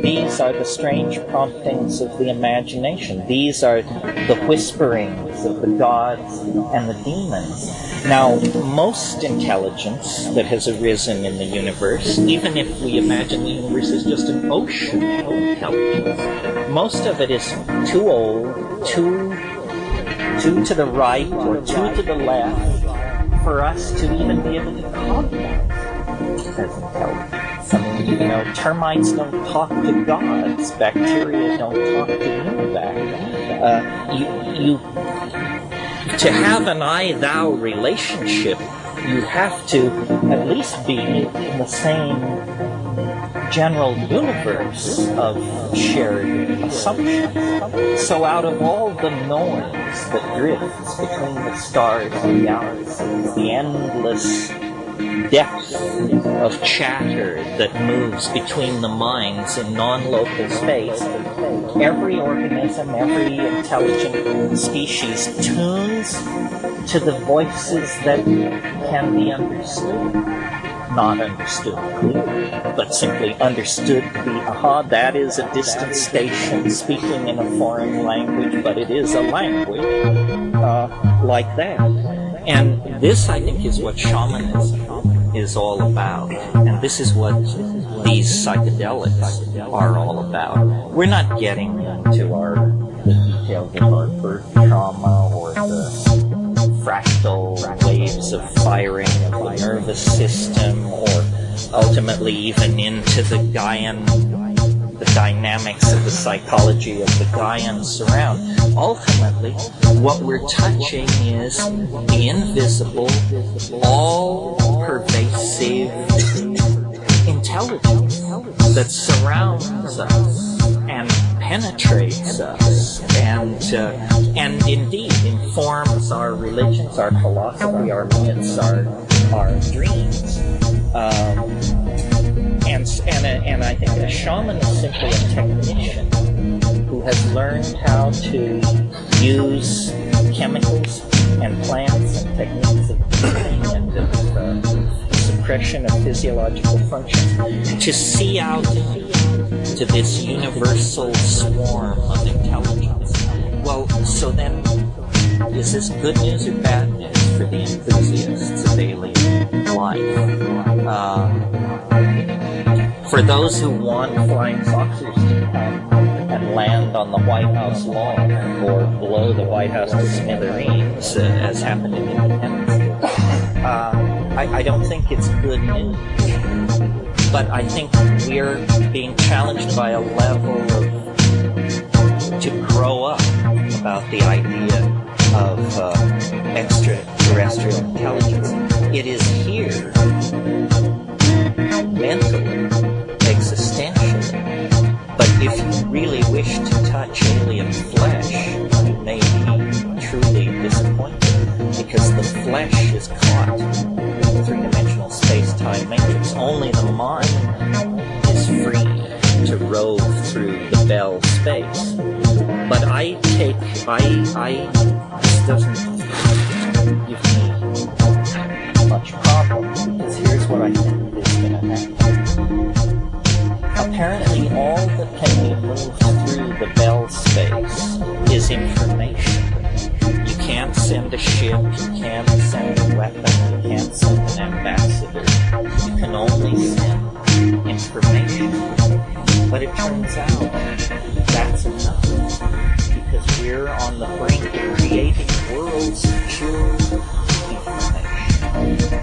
These are the strange promptings of the imagination. These are the whisperings of the gods and the demons. Now, most intelligence that has arisen in the universe, even if we imagine the universe as just an ocean of intelligence, most of it is too old, too to the right or too to the left for us to even be able to cognize as intelligence. I mean, termites don't talk to gods. Bacteria don't talk to univac. To have an I-thou relationship, you have to at least be in the same general universe of shared assumptions. So out of all the noise that drifts between the stars and galaxies, the endless depth of chatter that moves between the minds in non-local space, every organism, every intelligent species tunes to the voices that can be understood. Not understood clearly, but simply understood to be, that is a distant station speaking in a foreign language, but it is a language like that. And this, I think, is what shamanism is all about. And this is what these psychedelics are all about. We're not getting into the details of our birth trauma or the fractal waves of firing of the nervous system, or ultimately even into the dynamics of the psychology of the Gaians around. Ultimately, what we're touching is the invisible, all-pervasive intelligence that surrounds us and penetrates us and indeed informs our religions, our philosophy, our myths, our dreams. And I think a shaman is simply a technician who has learned how to use chemicals and plants and techniques of healing and of suppression of physiological functions to see out to this universal swarm of intelligence. Well, so then, is this good news or bad news for the enthusiasts of alien life? For those who want flying saucers to come and land on the White House lawn or blow the White House to smithereens, as happened in Independence Day, I don't think it's good news. But I think we're being challenged by a level to grow up about the idea of extraterrestrial intelligence. It is here, mentally, existentially. But if you really wish to touch alien flesh, you may be truly disappointed, because the flesh is caught in the three-dimensional space-time matrix. Only the mind is free to rove through the Bell space. But this doesn't give me much problem, because here's what I think is going to happen. Apparently, all that can be moved through the Bell space is information. You can't send a ship, you can't send a weapon, you can't send an ambassador. You can only send information. But it turns out that's enough, because we're on the brink of creating worlds of pure information.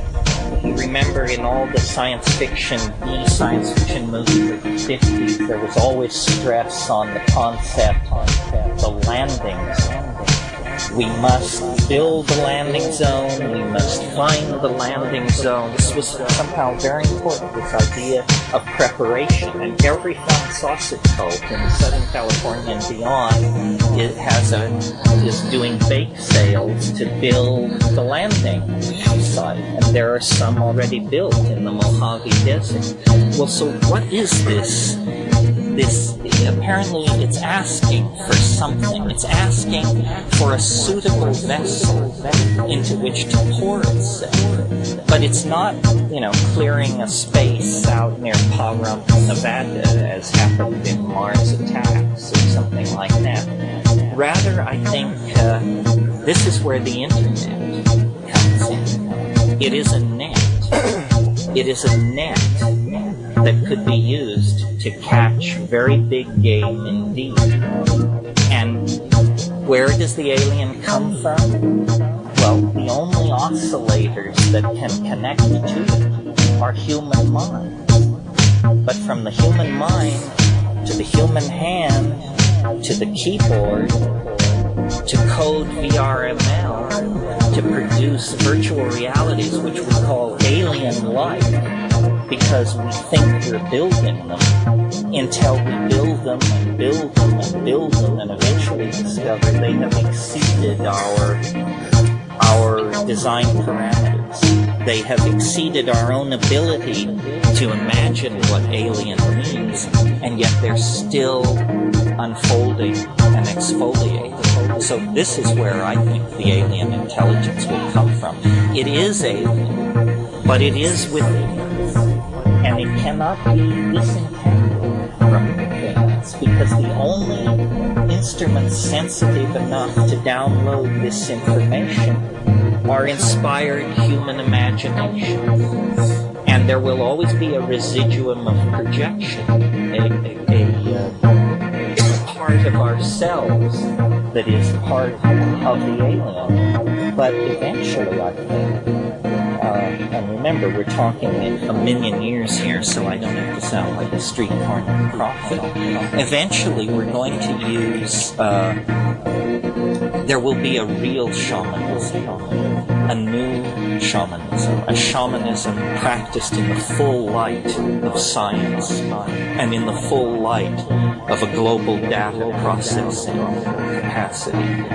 You remember in all the science fiction movies of the 50s, there was always stress on the concept, the landing We must build the landing zone. We must find the landing zone. This was somehow very important, this idea of preparation. And every flying saucer cult in Southern California and beyond is doing bake sales to build the landing site. And there are some already built in the Mojave Desert. Well, so what is this? Apparently it's asking for something. It's asking for a suitable vessel into which to pour itself. But it's not, clearing a space out near Pahrump, Nevada, as happened in Mars Attacks or something like that. Rather, I think this is where the internet comes in. It is a net. It is a net that could be used to catch very big game indeed. And where does the alien come from? Well, the only oscillators that can connect to it are human minds. But from the human mind to the human hand to the keyboard to code VRML to produce virtual realities which we call alien-like, because we think we're building them, until we build them and build them and build them and eventually discover they have exceeded our design parameters. They have exceeded our own ability to imagine what alien means, and yet they're still unfolding and exfoliating. So this is where I think the alien intelligence will come from. It is alien, but it is within us, and it cannot be disentangled from within us, because the only instruments sensitive enough to download this information are inspired human imaginations. And there will always be a residuum of projection, a part of ourselves that is part of the alien. But eventually, I think, and remember, we're talking in a million years here, so I don't have to sound like a street corner prophet. Eventually, we're going to use, there will be a real shamanism, a new shamanism, a shamanism practiced in the full light of science and in the full light of a global data processing capacity.